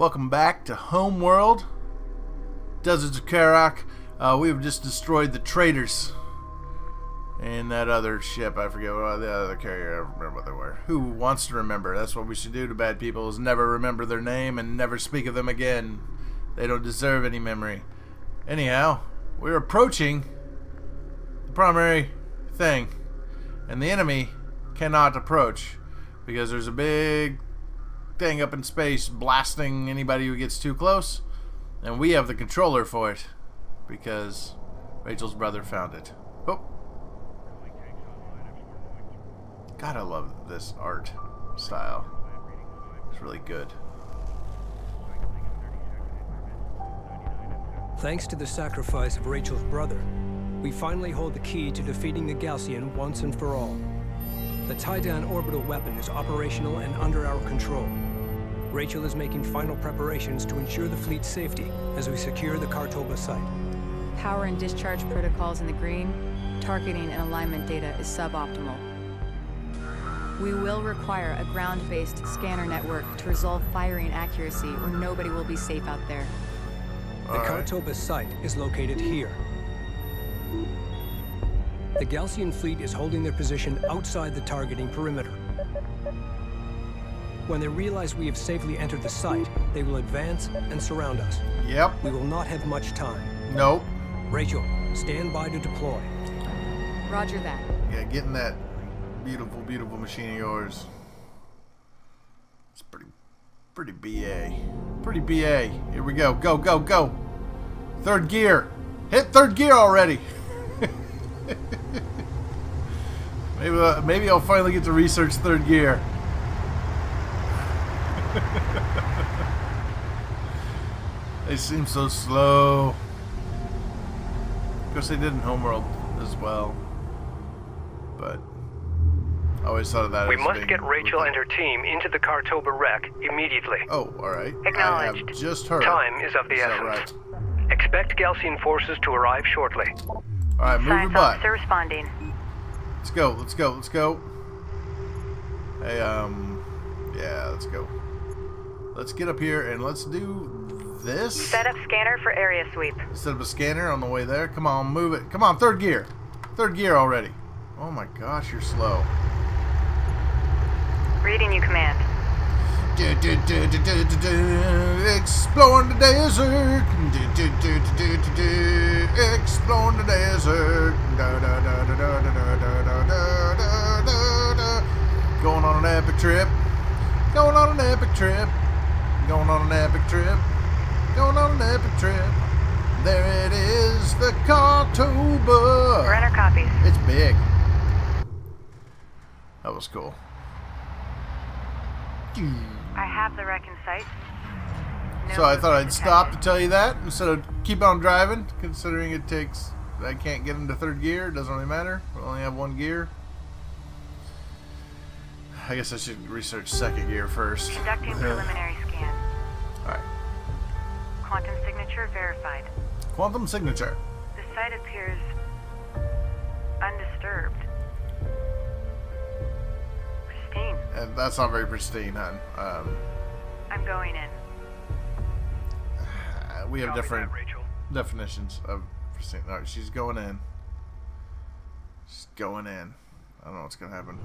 Welcome back to Homeworld, Deserts of Kharak. We've just destroyed the traitors and that other ship. I forget what the other carrier. I don't remember what they were. Who wants to remember? That's what we should do to bad people, is never remember their name and never speak of them again. They don't deserve any memory. Anyhow, we're approaching the primary thing, and the enemy cannot approach because there's a big thing up in space blasting anybody who gets too close, and we have the controller for it because Rachel's brother found it. Oh, God, I love this art style. It's really good. Thanks to the sacrifice of Rachel's brother, we finally hold the key to defeating the Galcian once and for all. The Titan orbital weapon is operational and under our control. Rachel is making final preparations to ensure the fleet's safety as we secure the Khar-Toba site. Power and discharge protocols in the green. Targeting and alignment data is suboptimal. We will require a ground-based scanner network to resolve firing accuracy, or nobody will be safe out there. The Khar-Toba site is located here. The Galcian fleet is holding their position outside the targeting perimeter. When they realize we have safely entered the site, they will advance and surround us. Yep. We will not have much time. Nope. Rachel, stand by to deploy. Roger that. Yeah, getting that beautiful, beautiful machine of yours. It's pretty BA. Pretty BA. Here we go. Go, go, go. Third gear. Hit third gear already. Maybe I'll finally get to research third gear. They seem so slow. Of course, they did in Homeworld as well, but I always thought of that. We must get Rachel and her team into the Khar-Toba wreck immediately. Oh, all right. Acknowledged. I have just heard. Time is of the essence. Right? Expect Galcian forces to arrive shortly. All right, move your Science butt. officer responding. Let's go. Let's go. Let's go. Hey, yeah, let's go. Let's get up here and let's do this. Set up scanner for area sweep. Set up a scanner on the way there. Come on, move it. Come on, third gear. Third gear already. Oh my gosh, you're slow. Reading you, command. Exploring the desert. Exploring the desert. Going on an epic trip. Going on an epic trip. Going on an epic trip. Going on an epic trip. There it is, the Khar-Toba. Runner copies. It's big. That was cool. I have the wreck in sight. No So I thought I'd detected. stop to tell you that instead of keep on driving, considering it takes, I can't get into third gear. It doesn't really matter. We only have one gear. I guess I should research second gear first. Conducting preliminary scan. Alright. Quantum signature verified. Quantum signature. The site appears undisturbed. Pristine. And that's not very pristine, hon. I'm going in. We have Copy different that, Rachel. definitions of pristine. Alright, she's going in. She's going in. I don't know what's gonna happen.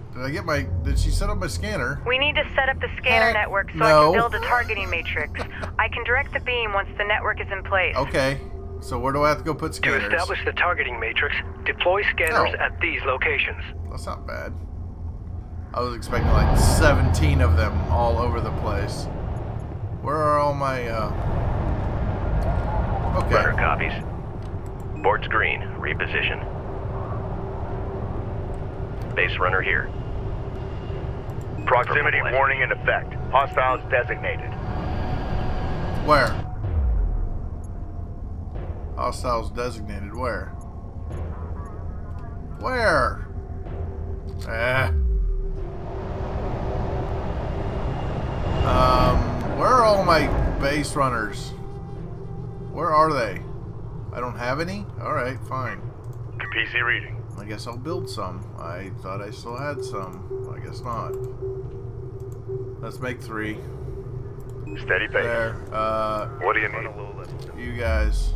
Did she set up my scanner? We need to set up the scanner Heck network so no. I can build a targeting matrix. I can direct the beam once the network is in place. Okay. So where do I have to go put To scanners? establish the targeting matrix, deploy scanners Oh. at these locations. That's not bad. I was expecting like 17 of them all over the place. Where are all my, Okay. Runner copies. Board's green. Reposition. Base runner here. Proximity warning in effect. Hostiles designated. Where? Hostiles designated. Where? Where? Where are all my base runners? Where are they? I don't have any? Alright, fine. Kipisi reading. I guess I'll build some. I thought I still had some. I guess not. Let's make 3. Steady pace. There. What do you need? You guys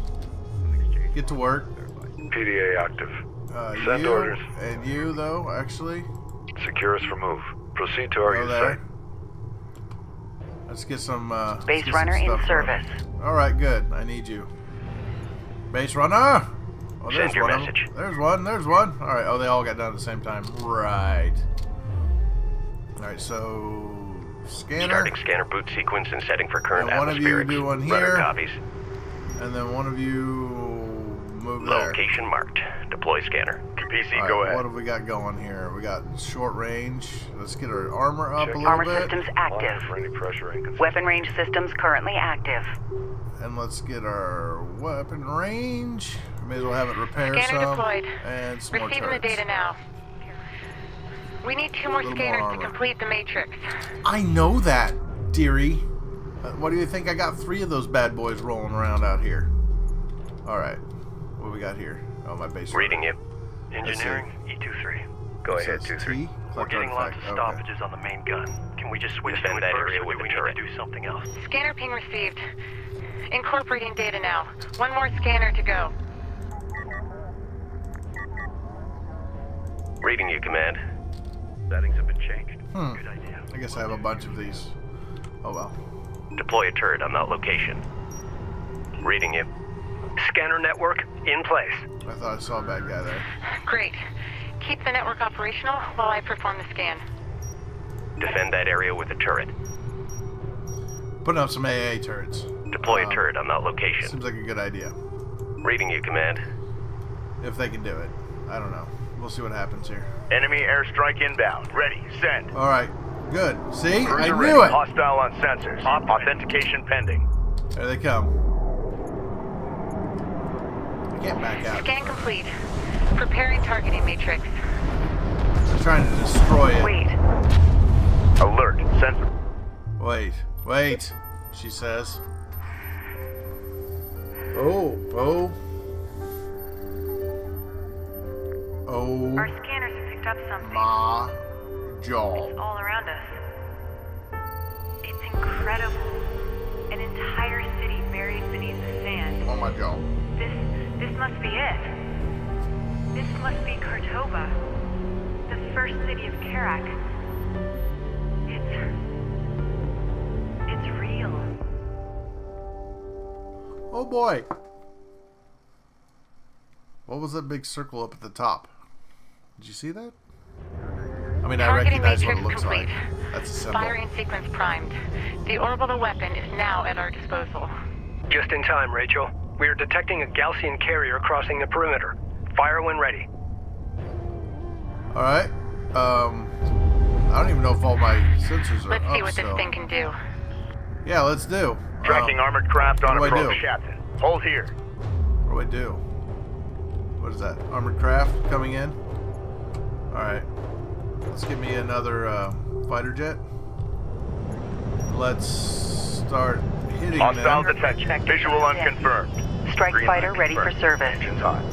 get to work. PDA active. Send You orders. and you though, actually. Secure us for move. Proceed to Go Argus there. site. Let's get some. Base runner in service. All right, good. I need you. Base runner. Oh, there's Send your one. message. There's one. There's one. All right. Oh, they all got done at the same time. Right. All right. So scanner. Starting scanner boot sequence and setting for current And one of you atmospherics. do one Rudder here. copies. And then one of you move there. Location marked. Deploy scanner. Kipisi, All go right, ahead. what have we got going here? We got short range. Let's get our armor up Check a little Armor bit. systems Monitor active. for any pressure inconsistency. Weapon range systems currently active. And let's get our weapon range. May as well have it repair Scanner some. deployed. And some more Receiving the turrets. data now. We need 2 more Little more scanners to armor. complete the matrix. I know that, dearie. What do you think? I got 3 of those bad boys rolling around out here. All right. What we got here? Oh, my base. Reading you. Engineering, E23. Go It ahead, says 23. T? We're getting lots Artifact. of stoppages on the main gun. Can we just switch to Defend it that first, area or with do we the need turret. to do something else? Scanner ping received. Incorporating data now. 1 more scanner to go. Reading you, command. Settings have been changed. Hmm. Good idea. I guess I have a bunch of these. Oh, well. Deploy a turret on that location. Reading you. Scanner network in place. I thought I saw a bad guy there. Great. Keep the network operational while I perform the scan. Defend that area with a turret. Putting up some AA turrets. Deploy a turret on that location. Seems like a good idea. Reading you, command. If they can do it. I don't know. We'll see what happens here. Enemy airstrike inbound. Ready. Send. All right. Good. See? Cruiser I ready. knew it. Hostile on sensors. Authentication pending. There they come. I can't back out. Scan complete. Preparing targeting matrix. I'm trying to destroy it. Wait. Alert. Sensor. Wait. Wait. She says. Oh. Oh. Oh. Our scanners have picked up something. My jaw. It's all around us. It's incredible. An entire city buried beneath the sand. On my jaw. This must be it. This must be Khar-Toba, the first city of Kharak. It's real. Oh boy. What was that big circle up at the top? Did you see that? I mean, I Targeting recognize what it matrix looks complete. like. That's a symbol. Firing sequence primed. The orbital weapon is now at our disposal. Just in time, Rachel. We are detecting a Gaussian carrier crossing the perimeter. Fire when ready. All right. I don't even know if all my sensors are Let's up see what this still. thing can do. Yeah, let's do. Tracking armored craft on what do I approach. do? Captain. Hold here. What do I do? What is that? Armored craft coming in? Alright. Let's get me another fighter jet. Let's start hitting Hostile them. detection. Visual unconfirmed. Strike Green fighter light ready for confirmed. service. Engines on.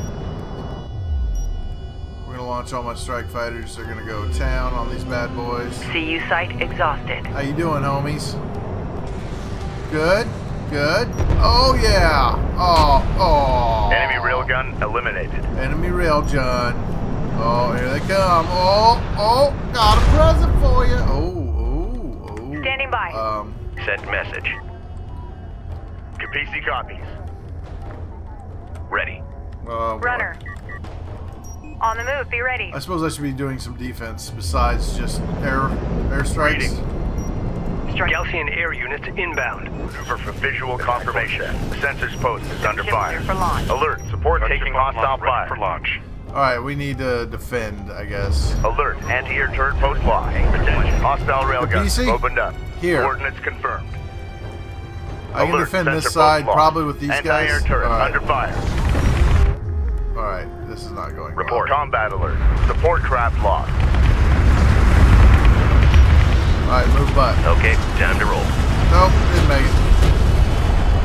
We're going to launch all my strike fighters. They're going to go town on these bad boys. CU site exhausted. How you doing, homies? Good? Good? Oh, yeah! Oh, oh! Enemy railgun eliminated. Enemy railgun. Oh, here they come. Oh, oh! Got a present for you! Oh, oh, oh. Standing by. Send message. Kipisi copies. Ready. Oh, boy. Runner. On the move, be ready. I suppose I should be doing some defense besides just airstrikes. Gaussian air units inbound. Maneuver for visual confirmation. Sensors post is under Systems fire. clear for launch. Alert. Support taking hostile fire. For launch. Alright, we need to defend, I guess. Alert. Anti-air turret post locked. Attention. Hostile railgun Kipisi? opened up. Here. Coordinates confirmed. I can Alert. defend this Sensor side post locked. probably with these Anti-air guys. turret Alright, under fire. alright, this is not going Report. well. Combat alert. Support craft lost. Alright, move butt. Okay, time to roll. Nope, didn't make it.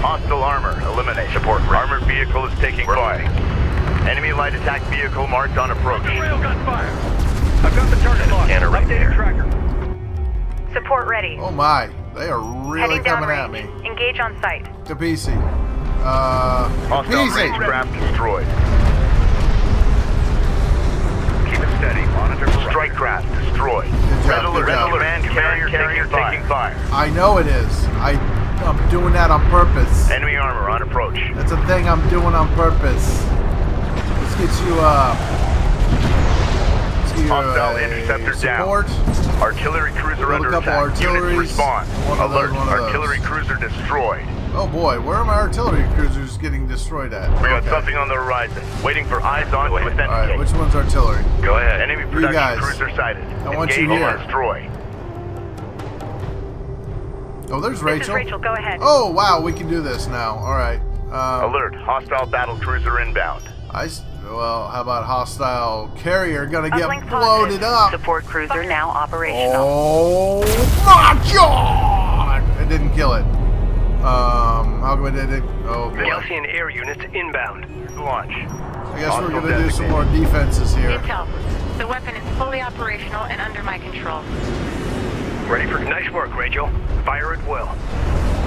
Hostile armor eliminated. Support ready. Armored vehicle is taking fire. Enemy light attack vehicle marked on approach. Railgun fire. I've got the target locked. Scanner right there. Tracker. Support ready. Oh my. They are really Heading coming at downrange. me. Engage on sight. Kipisi. Hostile Kipisi. range craft destroyed. Keep it steady. Monitor for strike craft destroyed. Good Red job, alert. good job. Command carrier taking fire. I know it is. I'm doing that on purpose. Enemy armor on approach. That's a thing I'm doing on purpose. Let's get you Hostile interceptor support. down. Artillery cruiser Build a under couple attack. Units artilleries. respond. One of those, Alert. one of those. Artillery cruiser destroyed. Oh boy, where are my artillery cruisers getting destroyed at? We got Okay. something on the horizon. Waiting for eyes on to authenticate. Alright, which one's artillery? Go ahead. Enemy You production guys. cruiser sighted. I want you Engage here. or destroy. Oh, there's This is Rachel. Rachel. Go ahead. Oh wow, we can do this now. Alright. Alert. Hostile battle cruiser inbound. Well, how about hostile carrier gonna get Uplink bloated positive. up? Support cruiser now operational. Oh my god! It didn't kill it. How come it did it? Oh boy. Galcian air units inbound. Launch. I guess we're gonna do some more defenses here. Intel. The weapon is fully operational and under my control. Ready for nice work, Rachel. Fire at will.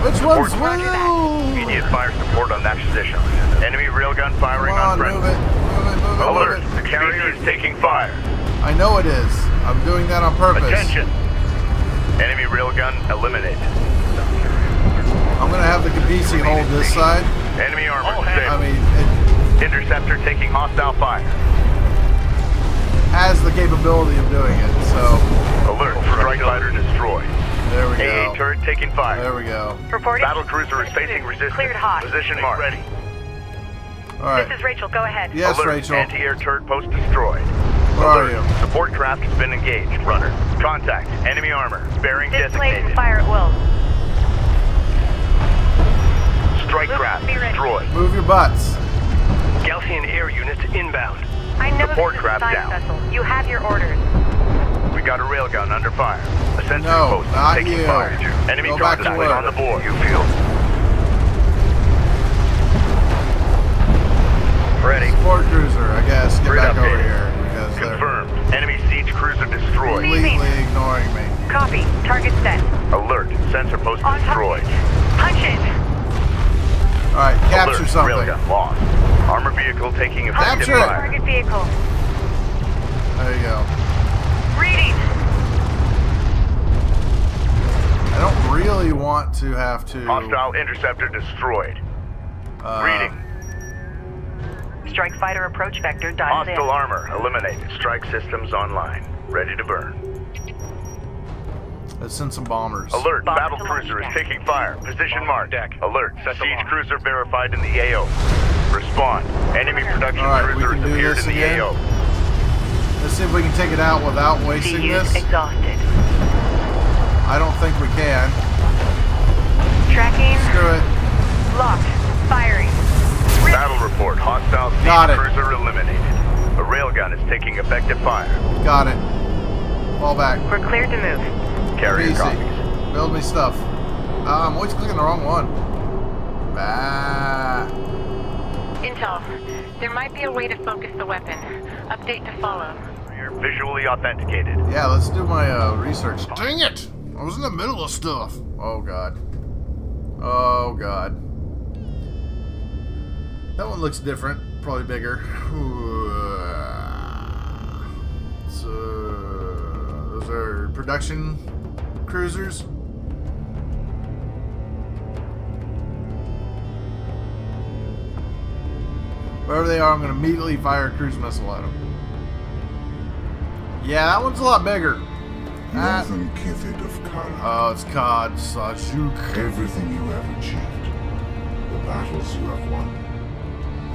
Which one's Roger that. will? Immediate fire support on that position. Enemy railgun firing Come on, on move friendly. it, move it, move it, Alert. move The carrier is taking fire. it. I know it is. I'm doing that on purpose. Attention. Enemy railgun eliminated. I'm gonna have the Kipisi hold this side. Enemy armor All hands. I stable. mean, it Interceptor taking hostile fire. has the capability of doing it, so Alert. Strike fighter destroyed. there we AA go. turret taking fire. There we go. Reporting. Battle cruiser is facing resistance. Cleared hot. Position marked. Ready. Alright. This is Rachel. Go ahead. Yes, Alert. Rachel. Anti-air turret post destroyed. Where are Alert. you? Support craft has been engaged. Runner. Contact. Enemy armor. Bearing Displays and designated. fire at will. Strike Move, craft be ready. destroyed. Move your butts. Galcian air units inbound. I know Support this is a craft side down. vessel. You have your orders. We got a railgun under fire. A sentry No, post not taking you. fire. Enemy Go back to contact work. on the board. You feel. Ready. Support cruiser, I guess. Get Grid back over updated. here because they're Confirmed. Enemy siege cruiser destroyed. completely ignoring me. Copy. Target set. Alert. Sensor post On destroyed. target. Punch it. Alright, capture Alert. something. Railgun lost. Armor vehicle taking effective Capture it. fire. Target vehicle. There you go. Reading. I don't really want to have to. Hostile interceptor destroyed. Reading. Strike fighter approach vector dialed in. Hostile armor eliminated. Strike systems online. Ready to burn. Let's send some bombers. Alert. Bomber Battle to cruiser is launch taking fire. Position Bomber marked. deck. Alert. Set the Siege launch. cruiser verified in the AO. Respond. Enemy production All right, we cruiser can has do appeared this in the again. AO. Let's see if we can take it out without wasting CUs this. exhausted. I don't think we can. Tracking. Screw it. Locked. Firing. Battle report. Hostile Got siege it. cruiser eliminated. A railgun is taking effective fire. Got it. Fall back. We're cleared to move. Carrier Easy. copies. Build me stuff. I'm always clicking the wrong one. Ah. Intel. There might be a way to focus the weapon. Update to follow. You're visually authenticated. Yeah, let's do my research. Dang it! I was in the middle of stuff. Oh god. Oh god. That one looks different. Probably bigger. So, those are production cruisers. Wherever they are, I'm going to immediately fire a cruise missile at them. Yeah, that one's a lot bigger. That- Northern Kithid of Kharak. Oh, it's Cod Sajuk. Everything you have achieved, the battles you have won,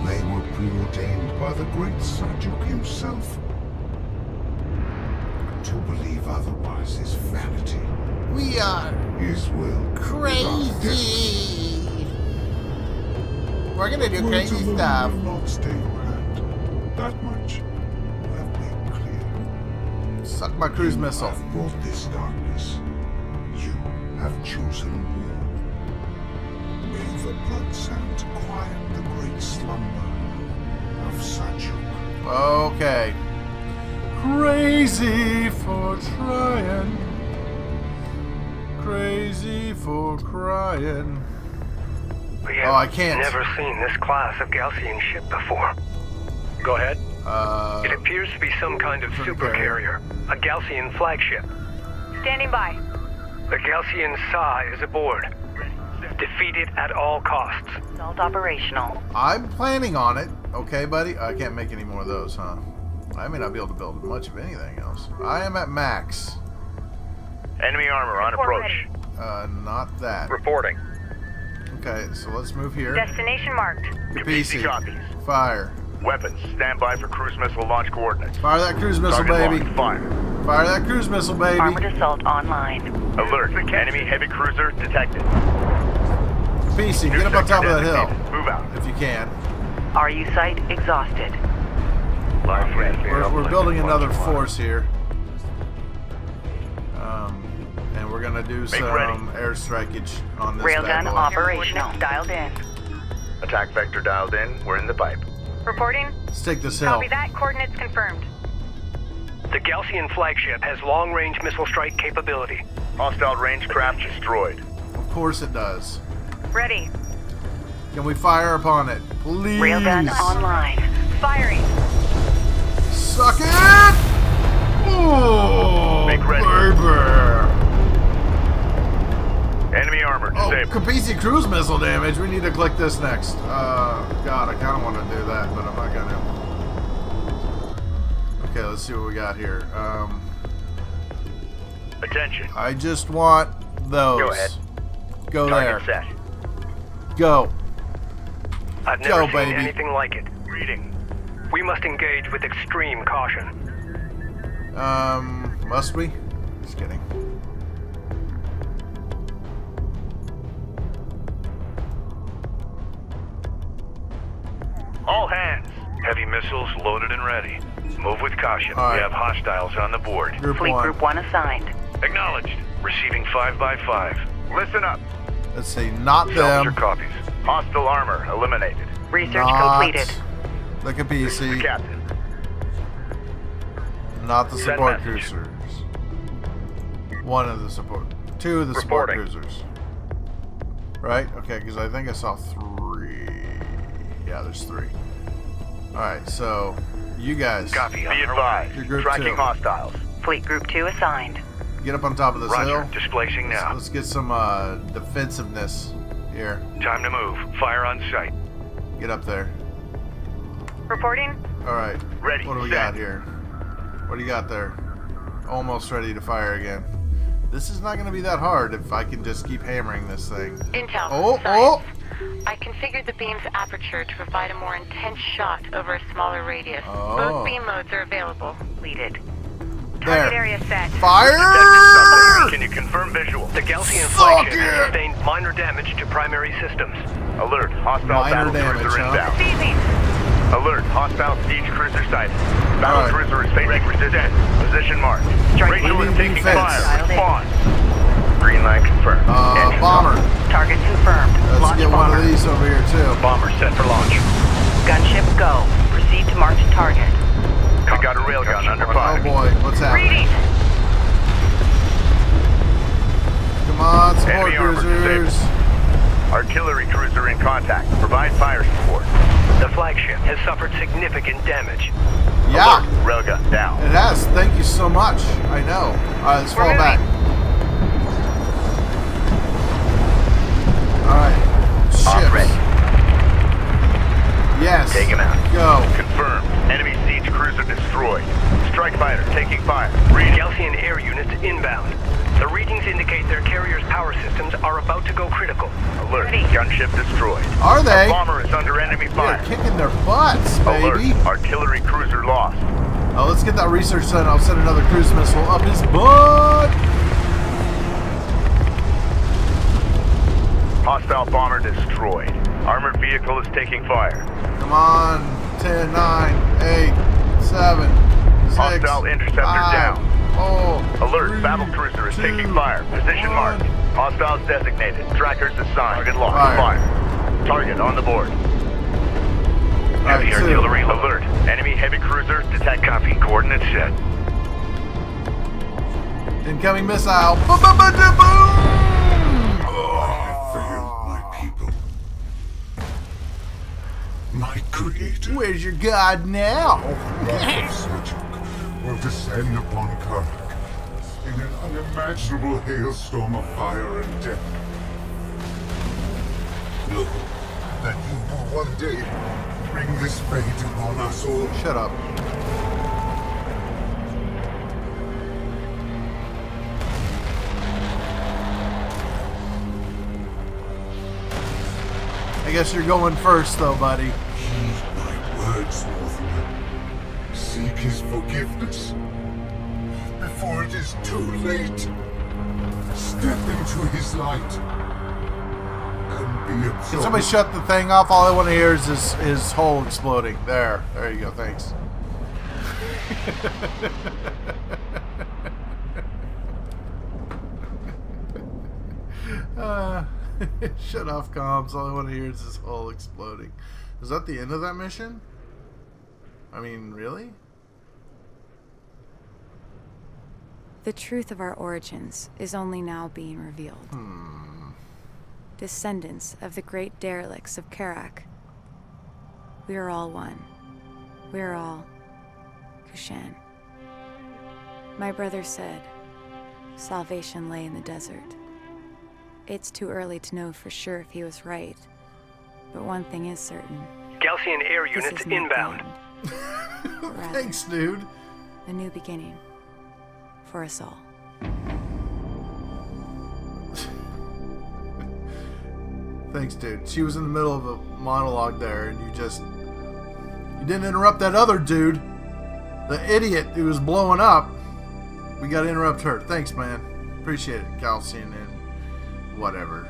they were preordained by the great Sajuk himself. To believe otherwise is vanity. We are His will is our destiny. crazy. We're gonna do Words crazy alone stuff. will not stay your hand. That much you have made clear. Suck my cruise You missile. have brought this darkness. You have chosen war. May the blood sand quiet the great slumber of Sajuk. Okay. Crazy for trying. Crazy. easy for crying. We Oh, I have can't. never seen this class of Galcian ship before. Go ahead. It appears to be some kind of supercarrier, a Galcian flagship. Standing by. The Galcian Psi is aboard. Defeat it at all costs. Assault operational. I'm planning on it. Okay, buddy? I can't make any more of those, huh? I may not be able to build much of anything else. I am at max. Enemy armor on approach. Not that. Reporting. Okay, so let's move here. Destination marked. Kipisi Kipisi. copies. Fire. Weapons, stand by for cruise missile launch coordinates. Fire that cruise missile, Target baby. locked. Fire. Fire that cruise missile, baby. Armored assault online. Alert. Enemy heavy cruiser detected. Kipisi, New get up on top of sector that hill. designated. Move out. If you can. RU site exhausted. We're building another force here. And we're going to do some airstrikeage on this bad Railgun boy. operational. Dialed in. Attack vector dialed in. We're in the pipe. Reporting. Let's take this hill. Copy that. Coordinates confirmed. The Galcian flagship has long-range missile strike capability. Hostile range craft destroyed. Of course it does. Ready. Can we fire upon it? Please. Railgun online. Firing. Suck it! Oh, Make ready. baby. Enemy armor Oh, disabled. Kipisi cruise missile damage. We need to click this next. God, I kind of want to do that, but I'm not going to. Okay, let's see what we got here. Attention. I just want those. Go ahead. Go Target there. set. Go. I've never Go, seen baby. anything like it. Reading. We must engage with extreme caution. Must we? Just kidding. All hands. Heavy missiles loaded and ready. Move with caution. All right. We have hostiles on the board. Group Fleet 1. Group 1 assigned. Acknowledged. Receiving 5x5. Listen up. Let's see. Not Salvage your them. copies. Hostile armor eliminated. Research Not completed. the The Kipisi. captain. Not the Send support message. cruisers. One of the support. Two of the support Reporting. cruisers. Right? Okay, because I think I saw 3. Yeah, there's 3. Alright, so you guys Copy. Be On our way. advised. Your group Tracking 2. hostiles. Fleet Group 2 assigned. get up on top of this Roger. hill. Displacing now. Let's get some defensiveness here. Time to move. Fire on sight. Get up there. Reporting. Alright. Ready, What do we set. got here? What do you got there? Almost ready to fire again. This is not going to be that hard if I can just keep hammering this thing. Intel. Oh, Science. I configured the beam's aperture to provide a more intense shot over a smaller radius. Oh. Both beam modes are available. Completed. There. Target area set. Fire! Can you confirm visual? The Galcian Fuck flagship yeah. has sustained minor damage to primary systems. Alert. Hostile Minor battle damage, cruiser huh? inbound. Seizing. Alert. Hostile siege cruiser sighted. Battle Alright. cruiser is facing resistance. Position marked. Strike Rachel leading is taking defense. fire. Dialed in. Response. Green light confirmed. Engines Bomber. off. Target confirmed. Let's Launch get one bomber. of these over here too. Bomber set for launch. Gunship go. Proceed to marked target. We got a railgun under Oh fire. boy, what's happening? Reading. Come on, support Enemy armor cruisers. Artillery cruiser in contact. Provide fire support. The flagship has suffered significant damage. Yeah, Alert. Railgun down. it has. Thank you so much. I know. Alright, let's fall We're back. Alright. Off Ships. ready. Yes. Take him out. Go. Confirmed. Enemy siege cruiser destroyed. Strike fighter taking fire. Reading. Galcian air units inbound. The readings indicate their carrier's power systems are about to go critical. Alert. Ready. Gunship destroyed. Are they? Bomber is under enemy They're fire. kicking their butts, baby. Alert. Artillery cruiser lost. Oh, let's get that research done. I'll send another cruise missile up his butt. Hostile bomber destroyed. Armored vehicle is taking fire. Come on. 10, 9, 8, 7, 6, Hostile interceptor 5, down. 4, Alert. 3, Battle cruiser is 2, taking fire. Position 1. marked. Hostiles designated. Trackers assigned. Target locked. Fire. Fire. Target on the board. Alright, Heavy two. artillery Alert. Enemy heavy cruiser detected. Copy. Coordinates set. Incoming missile. Boom, boom, boom, boom, boom. my creator. Where's your god now? Wrath of Seljuk will descend upon Kharak in an unimaginable hailstorm of fire and death. Know that you will one day bring this fate upon us all. Shut up. I guess you're going first, though, buddy. Heed my words, Northman. Seek his forgiveness before it is too late. Step into his light and be absorbed. Can somebody shut the thing off? All I want to hear is his hole exploding. There you go. Thanks. Shut off comms. All I want to hear is his hole exploding. Is that the end of that mission? I mean, really? The truth of our origins is only now being revealed. Descendants of the great derelicts of Kharak. We are all one. We are all Kushan. My brother said, salvation lay in the desert. It's too early to know for sure if he was right, but one thing is certain. Gaussian air units inbound. Thanks, dude. A new beginning for us all. Thanks, dude. She was in the middle of a monologue there, and you didn't interrupt that other dude, the idiot who was blowing up. We got to interrupt her. Thanks, man. Appreciate it, Gaussian and whatever.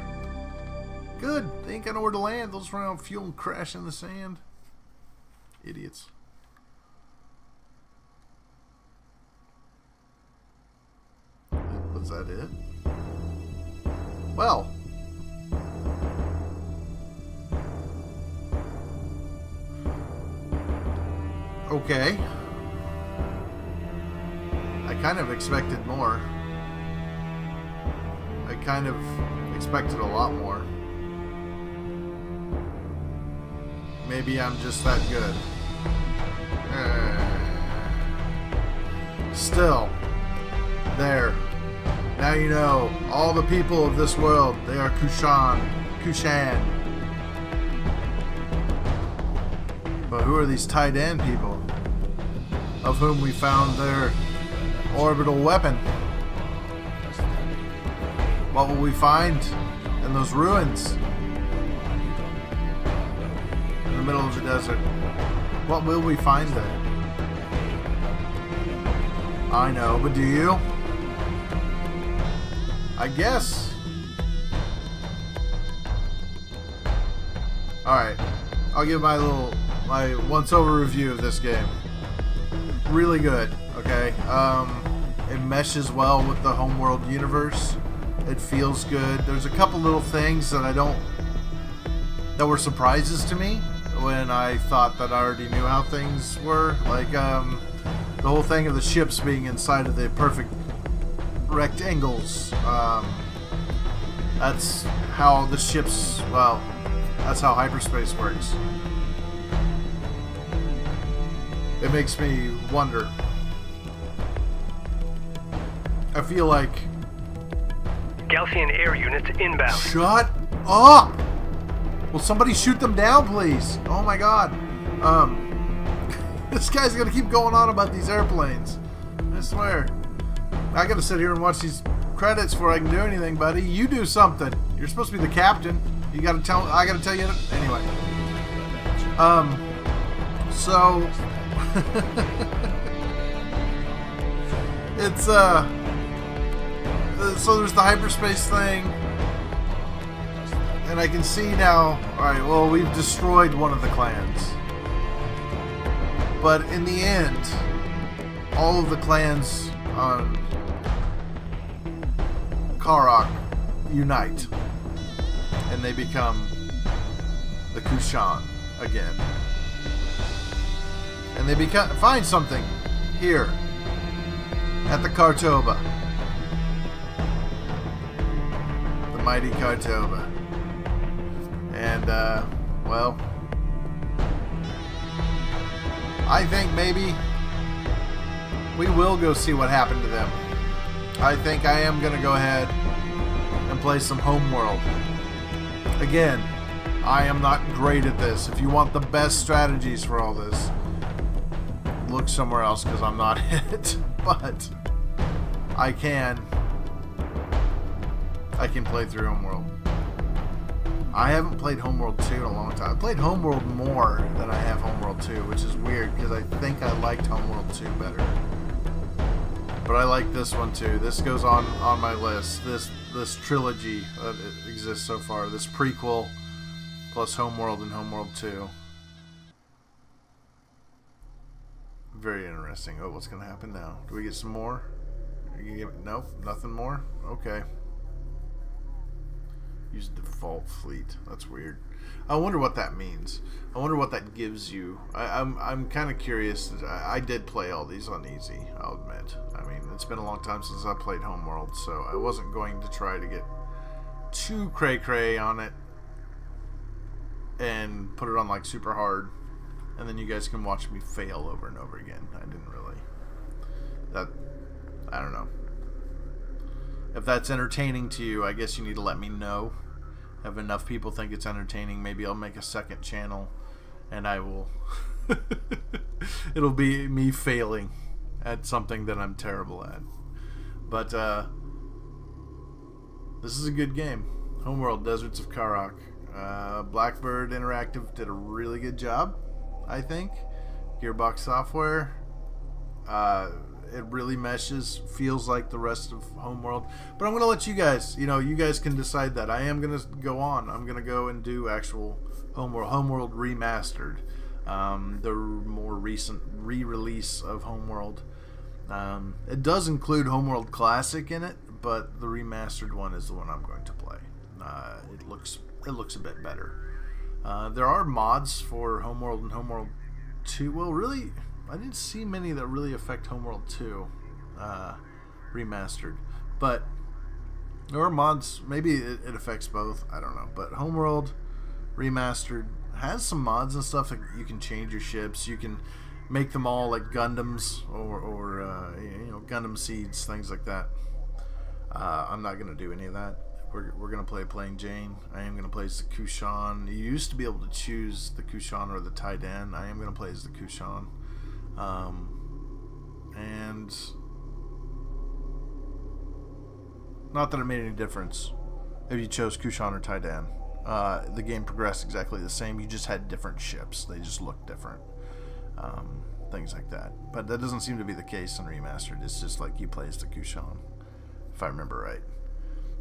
Good. They ain't got nowhere to land. They'll just run out of fuel and crash in the sand. Idiots. Was that it? Well. Okay. I kind of expected more. I kind of expected a lot more. Maybe I'm just that good. Still, there. Now you know, all the people of this world, they are Kushan. But who are these Titan people, of whom we found their orbital weapon? What will we find in those ruins? In the middle of the desert. What will we find there? I know, but do you? I guess. Alright. I'll give my once-over review of this game. Really good, okay? It meshes well with the Homeworld universe. It feels good. There's a couple little things that that were surprises to me when I thought that I already knew how things were. Like, the whole thing of the ships being inside of the perfect rectangles. That's how the ships, that's how hyperspace works. It makes me wonder. I feel like... Gaussian air units inbound. Shut up! Will somebody shoot them down, please? Oh my god. This guy's gonna keep going on about these airplanes. I swear. I gotta sit here and watch these credits before I can do anything, buddy. You do something. You're supposed to be the captain. I gotta tell you. Anyway. So... it's, so there's the hyperspace thing. And I can see now... Alright, well, we've destroyed one of the clans. But in the end, all of the clans on Kharak unite. And they become the Kushan again. And they find something here at the Khar-Toba. The mighty Khar-Toba. And, well, I think maybe we will go see what happened to them. I think I am going to go ahead and play some Homeworld. Again, I am not great at this. If you want the best strategies for all this, look somewhere else because I'm not it. But I can play through Homeworld. I haven't played Homeworld 2 in a long time. I played Homeworld more than I have Homeworld 2, which is weird because I think I liked Homeworld 2 better. But I like this one too. This goes on my list. This trilogy that exists so far. This prequel plus Homeworld and Homeworld 2. Very interesting. Oh, what's going to happen now? Do we get some more? Nope, nothing more? Okay. Use default fleet. That's weird. I wonder what that means. I wonder what that gives you. I'm kind of curious. I did play all these on easy, I'll admit. I mean, it's been a long time since I played Homeworld, so I wasn't going to try to get too cray-cray on it and put it on like super hard, and then you guys can watch me fail over and over again. I didn't really. I don't know. If that's entertaining to you, I guess you need to let me know. If enough people think it's entertaining, maybe I'll make a second channel and I will it'll be me failing at something that I'm terrible at. But this is a good game. Homeworld, Deserts of Kharak. Blackbird Interactive did a really good job, I think. Gearbox Software. It really meshes, feels like the rest of Homeworld. But I'm going to let you guys, you guys can decide that. I am going to go on. I'm going to go and do actual Homeworld Remastered. The more recent re-release of Homeworld. It does include Homeworld Classic in it, but the remastered one is the one I'm going to play. It looks a bit better. There are mods for Homeworld and Homeworld 2. Well, really, I didn't see many that really affect Homeworld 2 remastered, but there are mods. Maybe it affects both. I don't know. But Homeworld remastered has some mods and stuff. Like you can change your ships. You can make them all like Gundams or Gundam seeds, things like that. I'm not gonna do any of that. We're gonna play Plain Jane. I am gonna play as the Kushan. You used to be able to choose the Kushan or the Taidan. I am gonna play as the Kushan. And not that it made any difference if you chose Kushan or Taidan. The game progressed exactly the same. You just had different ships. They just looked different. Things like that. But that doesn't seem to be the case in Remastered. It's just like you play as the Kushan, if I remember right.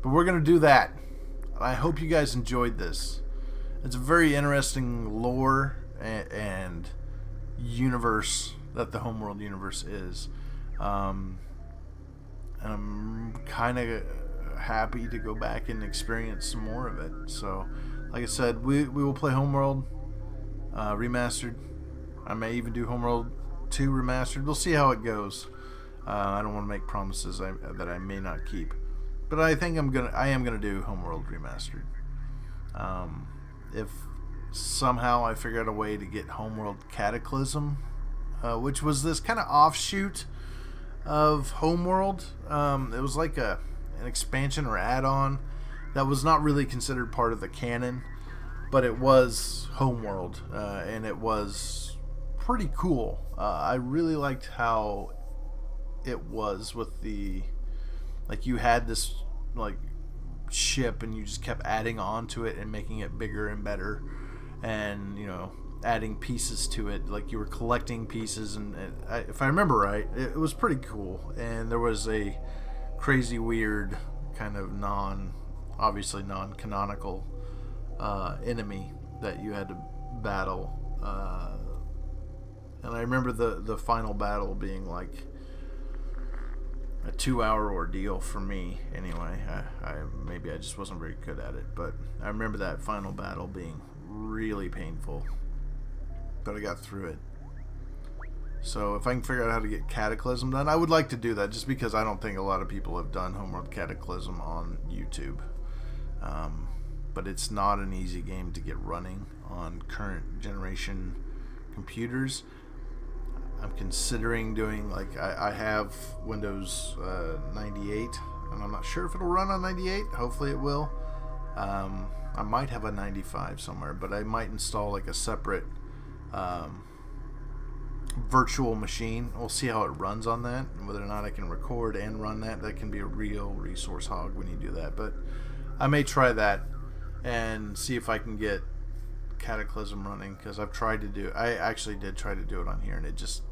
But we're going to do that. I hope you guys enjoyed this. It's a very interesting lore and universe that the Homeworld universe is. And I'm kind of happy to go back and experience some more of it. So, like I said, we will play Homeworld Remastered. I may even do Homeworld 2 Remastered. We'll see how it goes. I don't want to make promises that I may not keep. But I think I am gonna do Homeworld Remastered. If somehow I figure out a way to get Homeworld Cataclysm, which was this kind of offshoot of Homeworld. It was like an expansion or add-on that was not really considered part of the canon, but it was Homeworld, and it was pretty cool. I really liked how it was with the, like, you had this like ship and you just kept adding on to it and making it bigger and better, and adding pieces to it, like you were collecting pieces, and if I remember right, it was pretty cool. And there was a crazy weird kind of obviously non-canonical enemy that you had to battle, and I remember the final battle being like a 2-hour ordeal for me anyway. Maybe I just wasn't very good at it, but I remember that final battle being really painful, but I got through it. So if I can figure out how to get Cataclysm done, I would like to do that, just because I don't think a lot of people have done Homeworld Cataclysm on YouTube. But it's not an easy game to get running on current generation computers. I'm considering doing, like, I have Windows 98, and I'm not sure if it'll run on 98. Hopefully it will. I might have a 95 somewhere, but I might install like a separate virtual machine. We'll see how it runs on that, and whether or not I can record and run that. That can be a real resource hog when you do that, but I may try that and see if I can get Cataclysm running, because I've tried to do, I actually did try to do it on here, and it just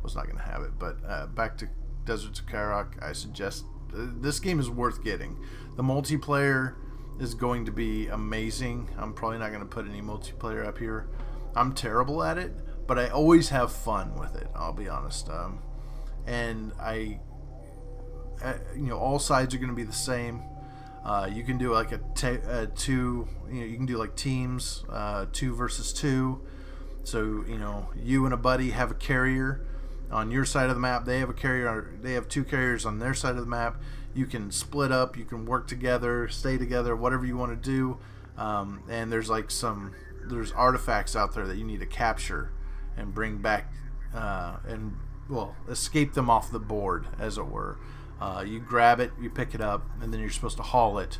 was not going to have it. But back to Deserts of Kharak, I suggest this game is worth getting. The multiplayer is going to be amazing. I'm probably not going to put any multiplayer up here. I'm terrible at it, but I always have fun with it, I'll be honest. And all sides are going to be the same. You can do like you can do like teams, 2 versus 2. So, you and a buddy have a carrier on your side of the map. They have a carrier. They have 2 carriers on their side of the map. You can split up. You can work together, stay together, whatever you want to do. And there's like there's artifacts out there that you need to capture and bring back, escape them off the board, as it were. You grab it, you pick it up, and then you're supposed to haul it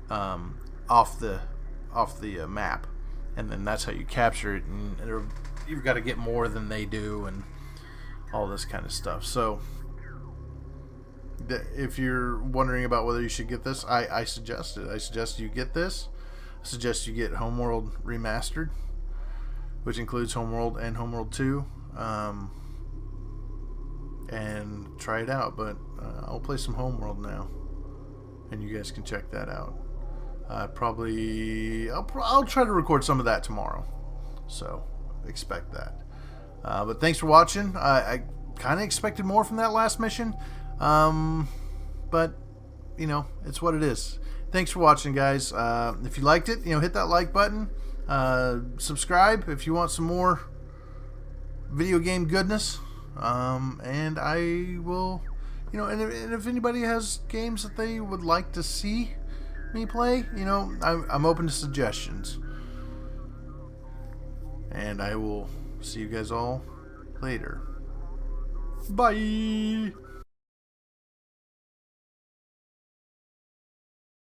off the map, and then that's how you capture it. And you've got to get more than they do, and all this kind of stuff. So, if you're wondering about whether you should get this, I suggest it. I suggest you get this. I suggest you get Homeworld Remastered, which includes Homeworld and Homeworld 2. And try it out. But I'll play some Homeworld now, and you guys can check that out. I'll try to record some of that tomorrow, so expect that. But thanks for watching. I kind of expected more from that last mission, but it's what it is. Thanks for watching, guys. If you liked it, hit that like button. Subscribe if you want some more video game goodness. And I will, and if anybody has games that they would like to see me play, I'm open to suggestions. And I will see you guys all later. Bye.